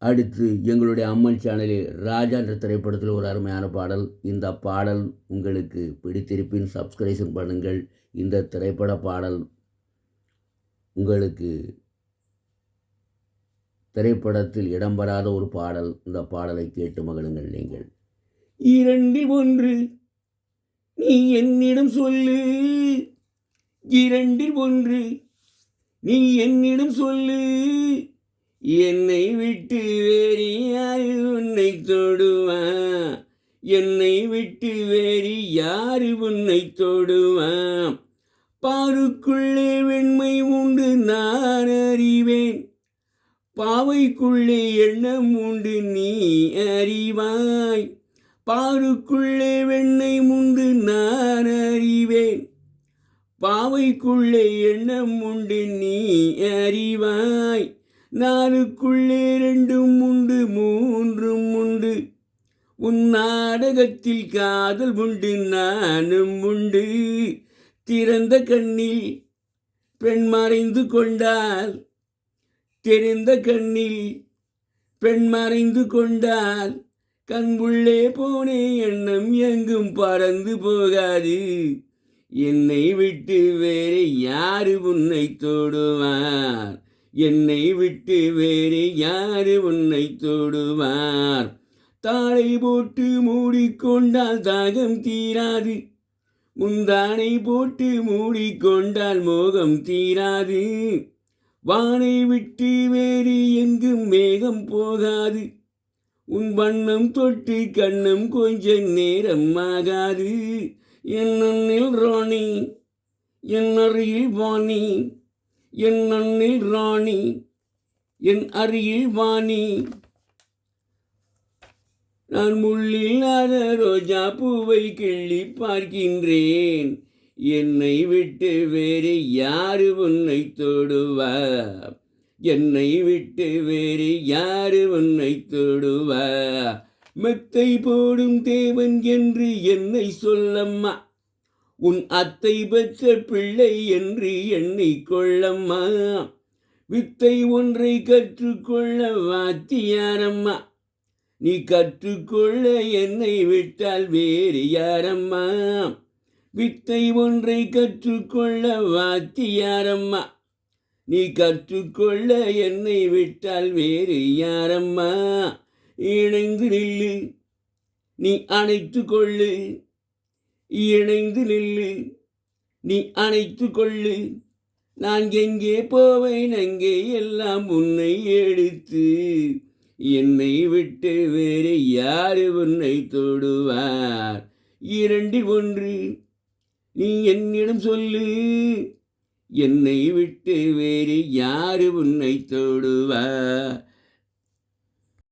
அடுத்து எங்களுடைய அம்மன் சேனலில் ராஜா என்ற திரைப்படத்தில் ஒரு அருமையான பாடல். இந்த பாடல் உங்களுக்கு பிடித்திருப்பின் சப்ஸ்கிரைப் பண்ணுங்கள். இந்த திரைப்பட பாடல் உங்களுக்கு திரைப்படத்தில் இடம்பெறாத ஒரு பாடல். இந்த பாடலை கேட்டு மகிழுங்கள். நீங்கள் இரண்டில் ஒன்று நீ என்னிடம் சொல்லு, இரண்டில் ஒன்று நீ என்னிடம் சொல்லு, என்னை விட்டு வேறு யாரு உன்னை தொடுவான், என்னை விட்டு வேறு யாரு உன்னை தொடுவான், பாருக்குள்ளே வெண்மை உண்டு நான் அறிவேன், பாவைக்குள்ளே எண்ணம் உண்டு நீ அறிவாய், பாருக்குள்ளே வெண்ணை உண்டு நான் அறிவேன், பாவைக்குள்ளே எண்ணம் உண்டு நீ அறிவாய், நாளுக்குள்ளே ரெண்டும் உண்டு மூன்றும் உண்டு, உன் நாடகத்தில் காதல் உண்டு நானும் உண்டு, திறந்த கண்ணில் பெண் மறைந்து கொண்டால், தெரிந்த கண்ணில் பெண் மறைந்து கொண்டால், கண் உள்ளே போனே எண்ணம் எங்கும் பறந்து போகாது, என்னை விட்டு வேறு யாரு உன்னை தொடுவார், என்னை விட்டு வேறு யாரு உன்னை தொடுவார், தாளை போட்டு மூடிக்கொண்டால் தாகம் தீராது, முந்தானை போட்டு மூடிக்கொண்டால் மோகம் தீராது, வானை விட்டு வேறு எங்கும் மேகம் போகாது, உன் வண்ணம் தொட்டு கண்ணம் கொஞ்ச நேரம் ஆகாது, என் அண்ணில் ராணி என் அருகில் வாணி, என் அண்ணில் ராணி என் அருகில் வாணி, நான் முள்ளில்லாத ரோஜா பூவை கிள்ளி பார்க்கின்றேன், என்னை விட்டு வேறு யாரு உன்னை தொடுவார், என்னை விட்டு வேறு யாரு உன்னை தொடுவார், மெத்தை போடும் தேவன் என்று என்னை சொல்லம்மா, உன் அத்தை பெற்ற பிள்ளை என்று எண்ணிக்கொள்ளம்மா, வித்தை ஒன்றை கற்றுக்கொள்ள வாத்தியாரம்மா, நீ கற்றுக்கொள்ள என்னை விட்டால் வேறு யாரம்மா, வித்தை ஒன்றை கற்றுக்கொள்ள வாத்தியாரம்மா, நீ கற்றுக்கொள்ள என்னை விட்டால் வேறு யாரம்மா, இணைந்து நில்லு நீ அணைத்து கொள்ளு, இணைந்து நில்லு நீ அணைத்து கொள்ளு, நான் எங்கே போவேன் அங்கே எல்லாம் உன்னை எடுத்து, என்னை விட்டு வேறு யாரு உன்னை தொடுவார், இரண்டில் ஒன்று நீ என்னிடம் சொல்லு, என்னை விட்டு வேறு யாரு உன்னை தொடுவார்.